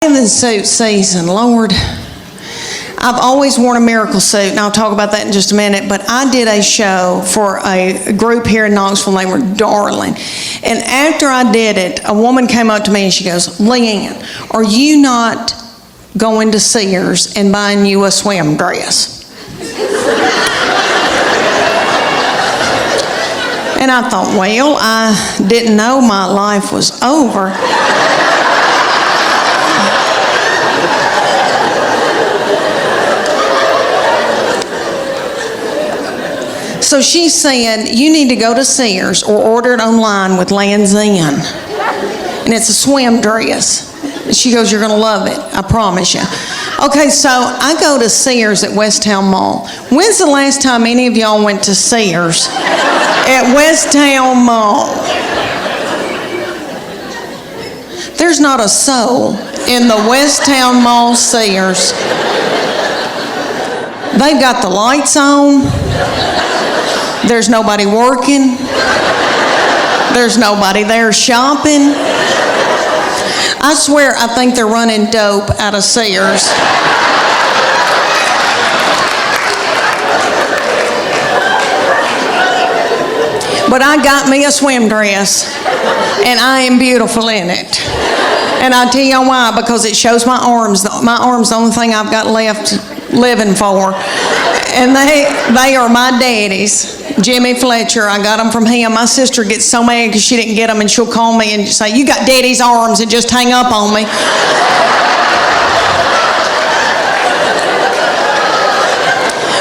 Bathing suit season, Lord. I've always worn a miracle suit, and I'll talk about that in just a minute, but I did a show for a group here in Knoxville named were Darling. And after I did it, a woman came up to me and she goes, "Leanne, are you not going to Sears and buying you a swim dress?" And I thought, well, I didn't know my life was over. So she said, you need to go to Sears or order it online with Land's End. And it's a swim dress. She goes, you're going to love it, I promise you. Okay, so I go to Sears at Westtown Mall. When's the last time any of y'all went to Sears at Westtown Mall? There's not a soul in the Westtown Mall Sears. They've got the lights on. There's nobody working. There's nobody there shopping. I swear I think they're running dope out of Sears. But I got me a swim dress, and I am beautiful in it. And I'll tell you why, because it shows my arms. My arms, the only thing I've got left living for. And they are my daddy's. Jimmy Fletcher, I got them from him. My sister gets so mad because she didn't get them, and she'll call me and say, you got daddy's arms, and just hang up on me.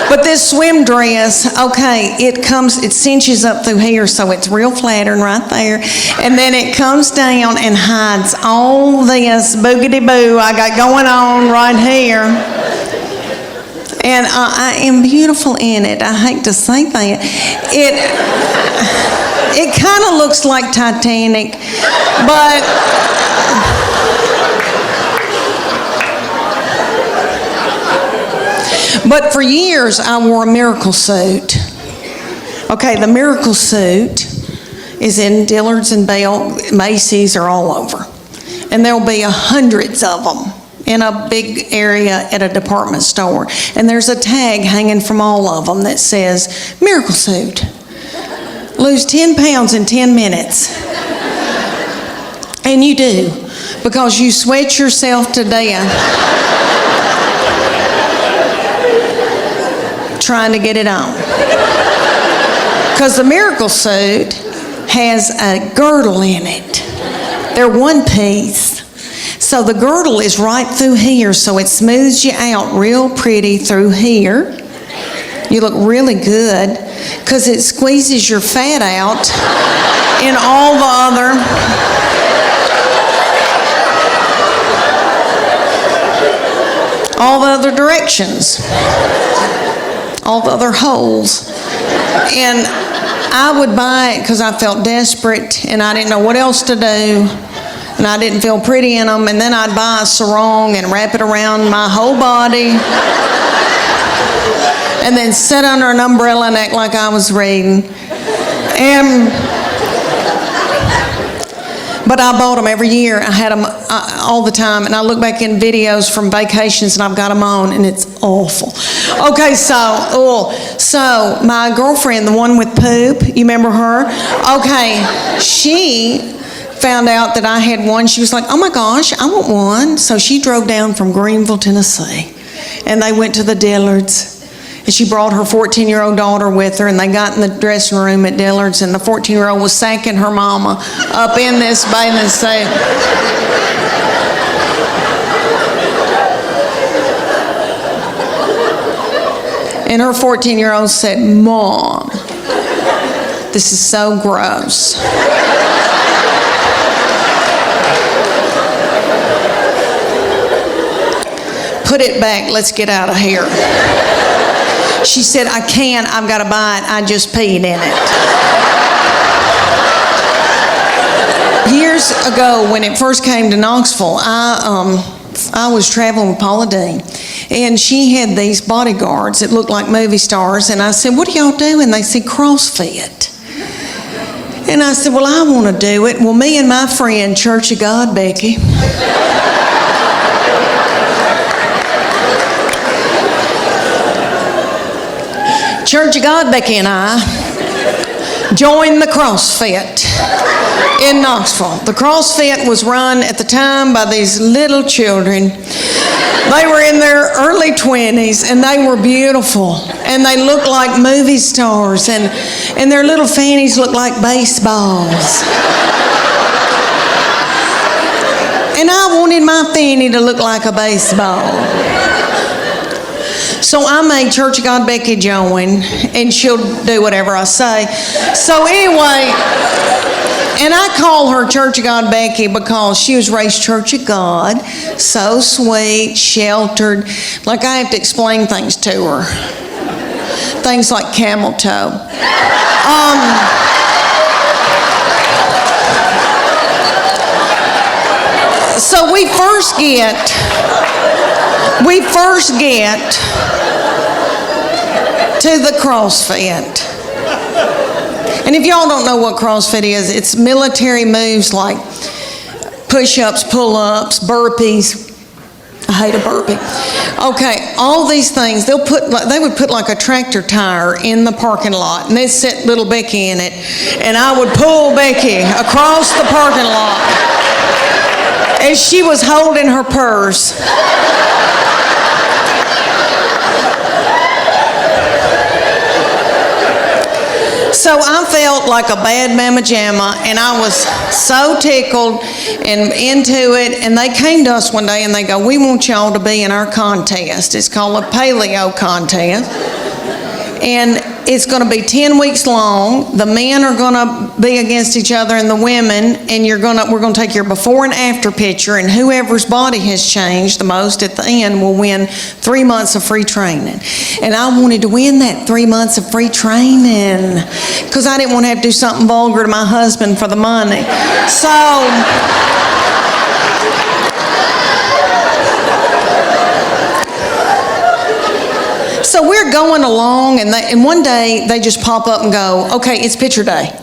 But this swim dress, okay, it cinches up through here, so it's real flattering right there. And then it comes down and hides all this boogity-boo I got going on right here. And I am beautiful in it. I hate to say that. It kind of looks like Titanic, but for years I wore a miracle suit. Okay, the miracle suit is in Dillard's and Bell, Macy's, are all over. And there'll be hundreds of them in a big area at a department store. And there's a tag hanging from all of them that says, miracle suit. Lose 10 pounds in 10 minutes. And you do, because you sweat yourself to death trying to get it on. Because the miracle suit has a girdle in it. They're one piece. So the girdle is right through here, so it smooths you out real pretty through here. You look really good because it squeezes your fat out in all the other directions, all the other holes. And I would buy it because I felt desperate and I didn't know what else to do. And I didn't feel pretty in them, and then I'd buy a sarong and wrap it around my whole body, and then sit under an umbrella and act like I was reading. But I bought them every year. I had them all the time, and I look back in videos from vacations, and I've got them on, and it's awful. Okay, so my girlfriend, the one with poop, you remember her? Okay, she found out that I had one. She was like, oh my gosh, I want one. So she drove down from Greenville, Tennessee, and they went to the Dillard's, and she brought her 14-year-old daughter with her, and they got in the dressing room at Dillard's, and the 14-year-old was sacking her mama up in this bathing suit. And her 14-year-old said, Mom, this is so gross. Put it back, let's get out of here. She said, I can't, I've got to buy it, I just peed in it. Years ago, when it first came to Knoxville, I was traveling with Paula Dean, and she had these bodyguards that looked like movie stars, and I said, what do y'all do? And they said, CrossFit. And I said, well, I want to do it. Well, me and my friend, Church of God, Becky, Church of God, Becky and I joined the CrossFit in Knoxville. The CrossFit was run at the time by these little children. They were in their early 20s, and they were beautiful, and they looked like movie stars, and their little fannies looked like baseballs. And I wanted my fanny to look like a baseball. So I made Church of God Becky join, and she'll do whatever I say. So anyway, and I call her Church of God Becky because she was raised Church of God, so sweet, sheltered. Like I have to explain things to her. Things like camel toe. So we first get to the CrossFit. And if y'all don't know what CrossFit is, it's military moves like push-ups, pull-ups, burpees. I hate a burpee. Okay, all these things, they would put like a tractor tire in the parking lot, and they'd set little Becky in it, and I would pull Becky across the parking lot as she was holding her purse. So I felt like a bad mama jamma, and I was so tickled and into it. And they came to us one day and they go, "We want y'all to be in our contest. It's called a Paleo contest. And it's going to be 10 weeks long. The men are going to be against each other and the women, and we're going to take your before and after picture, and whoever's body has changed the most at the end will win 3 months of free training." And I wanted to win that 3 months of free training because I didn't want to have to do something vulgar to my husband for the money. So we're going along, and one day they just pop up and go, "Okay, it's picture day."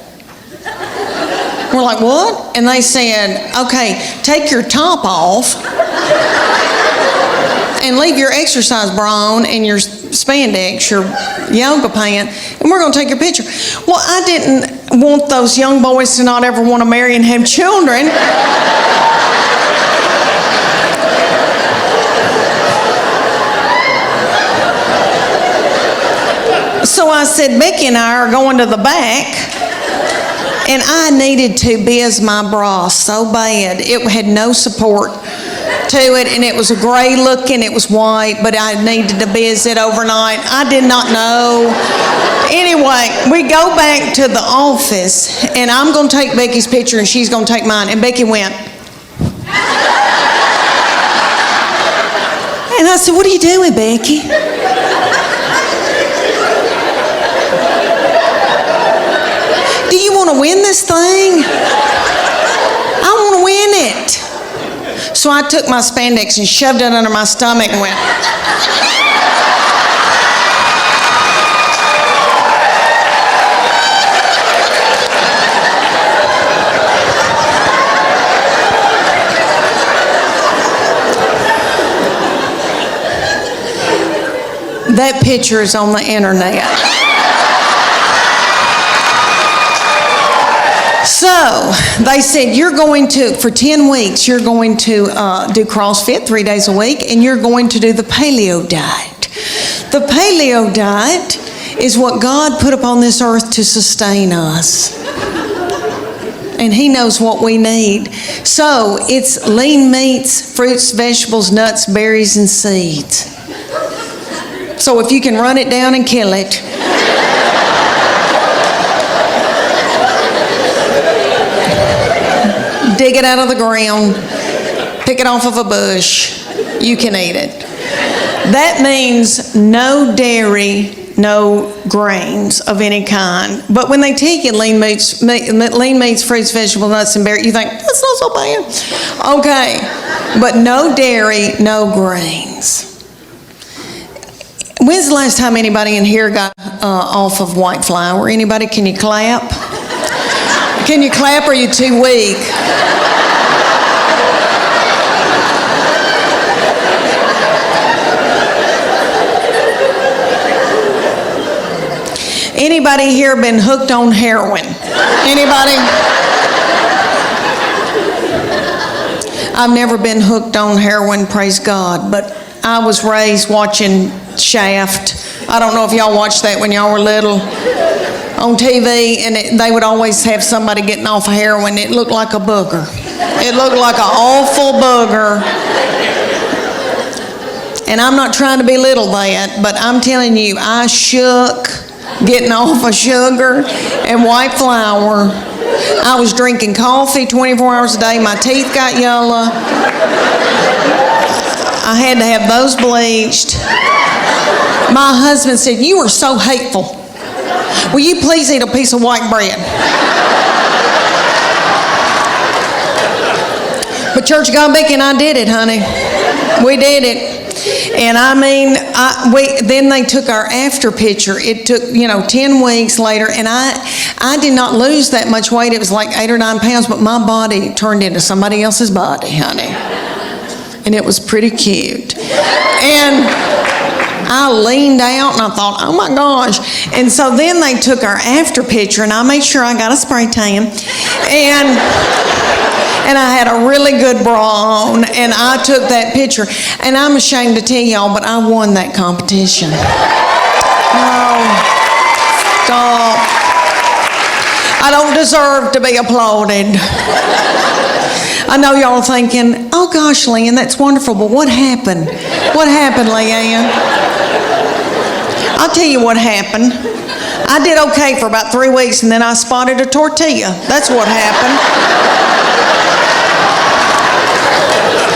We're like, "What?" And they said, "Okay, take your top off and leave your exercise bra on and your spandex, your yoga pant, and we're going to take your picture." Well, I didn't want those young boys to not ever want to marry and have children. So I said, "Becky and I are going to the back," and I needed to biz my bra so bad. It had no support to it, and it was a gray looking, it was white, but I needed to biz it overnight. I did not know. Anyway, we go back to the office, and I'm going to take Becky's picture, and she's going to take mine. And Becky went. And I said, "What are you doing, Becky?" "Do you want to win this thing?" "I want to win it." So I took my spandex and shoved it under my stomach and went. That picture is on the internet. So they said, for 10 weeks, you're going to do CrossFit 3 days a week, and you're going to do the Paleo diet. The Paleo diet is what God put upon this earth to sustain us. And He knows what we need. So it's lean meats, fruits, vegetables, nuts, berries, and seeds. So if you can run it down and kill it, dig it out of the ground, pick it off of a bush, you can eat it. That means no dairy, no grains of any kind. But when they take you lean meats, fruits, vegetables, nuts, and berries, you think, that's not so bad. Okay, but no dairy, no grains. When's the last time anybody in here got off of white flour? Anybody, can you clap? Can you clap, or are you too weak? Anybody here been hooked on heroin? Anybody? I've never been hooked on heroin, praise God, but I was raised watching Shaft. I don't know if y'all watched that when y'all were little on TV, and they would always have somebody getting off of heroin. It looked like a booger. It looked like an awful booger. And I'm not trying to belittle that, but I'm telling you, I shook getting off of sugar and white flour. I was drinking coffee 24 hours a day. My teeth got yellow. I had to have those bleached. My husband said, "You are so hateful. Will you please eat a piece of white bread?" But Church of God Beacon, I did it, honey. We did it. And I mean, then they took our after picture. It took, 10 weeks later, and I did not lose that much weight. It was like 8 or 9 pounds, but my body turned into somebody else's body, honey. And it was pretty cute. And I leaned out and I thought, oh my gosh. And so then they took our after picture, and I made sure I got a spray tan. And I had a really good bra on, and I took that picture. And I'm ashamed to tell y'all, but I won that competition. No, stop. I don't deserve to be applauded. I know y'all are thinking, oh gosh, Leanne, that's wonderful, but what happened? What happened, Leanne? I'll tell you what happened. I did okay for about 3 weeks, and then I spotted a tortilla. That's what happened.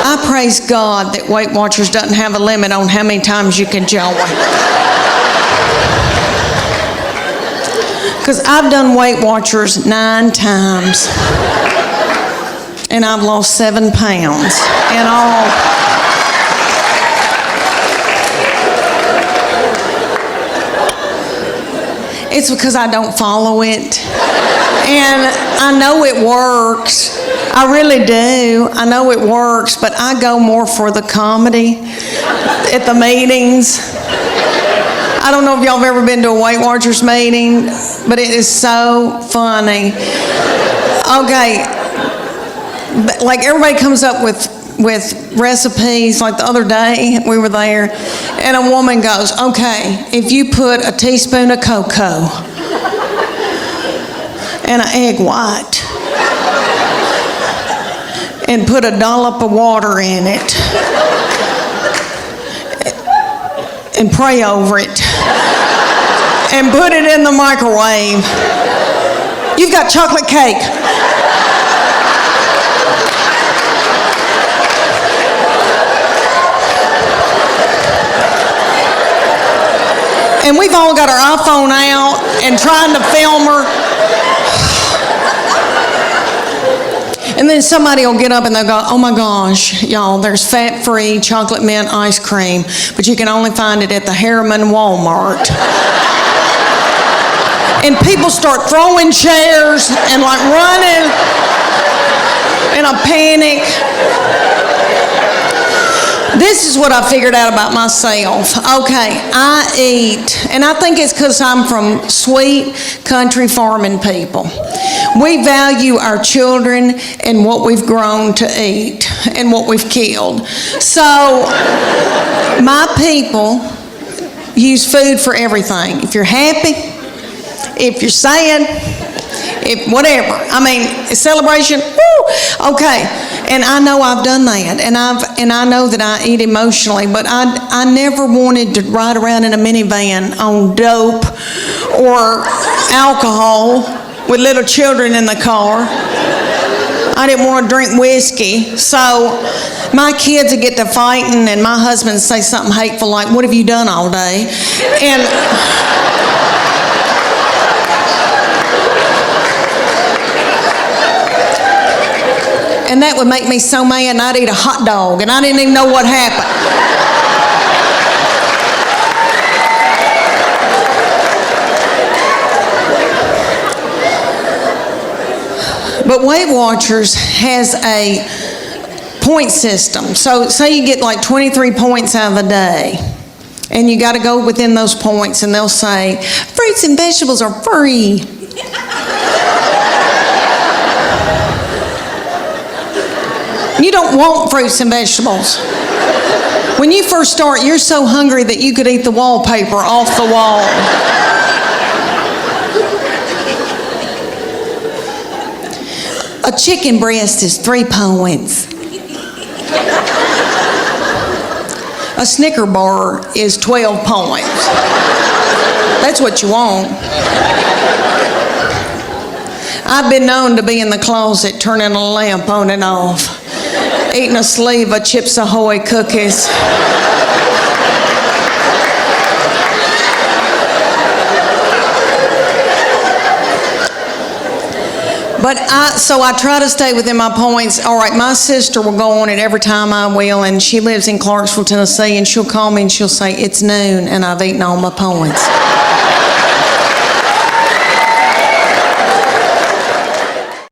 I praise God that Weight Watchers doesn't have a limit on how many times you can join. Because I've done Weight Watchers 9 times. And I've lost 7 pounds in all. It's because I don't follow it. And I know it works. I really do. I know it works, but I go more for the comedy at the meetings. I don't know if y'all have ever been to a Weight Watchers meeting, but it is so funny. Okay, like everybody comes up with recipes. Like the other day, we were there, and a woman goes, okay, if you put a teaspoon of cocoa and an egg white and put a dollop of water in it and pray over it and put it in the microwave, you've got chocolate cake. And we've all got our iPhone out and trying to film her. And then somebody will get up and they'll go, oh my gosh, y'all, there's fat-free chocolate mint ice cream, but you can only find it at the Harriman Walmart. And people start throwing chairs and like running in a panic. This is what I figured out about myself. Okay, I eat, and I think it's because I'm from sweet country farming people. We value our children and what we've grown to eat and what we've killed. So my people use food for everything. If you're happy, if you're sad, if whatever. I mean, a celebration, woo, okay. And I know I've done that, and I know that I eat emotionally, but I never wanted to ride around in a minivan on dope or alcohol with little children in the car. I didn't want to drink whiskey. So my kids would get to fighting, and my husband would say something hateful like, what have you done all day? And that would make me so mad, and I'd eat a hot dog, and I didn't even know what happened. But Weight Watchers has a point system. So say you get like 23 points out of a day. And you got to go within those points, and they'll say, fruits and vegetables are free. You don't want fruits and vegetables. When you first start, you're so hungry that you could eat the wallpaper off the wall. A chicken breast is 3 points. A Snicker bar is 12 points. That's what you want. I've been known to be in the closet turning a lamp on and off, eating a sleeve of Chips Ahoy cookies. But so I try to stay within my points. All right, my sister will go on it every time I will, and she lives in Clarksville, Tennessee, and she'll call me and she'll say, it's noon, and I've eaten all my points.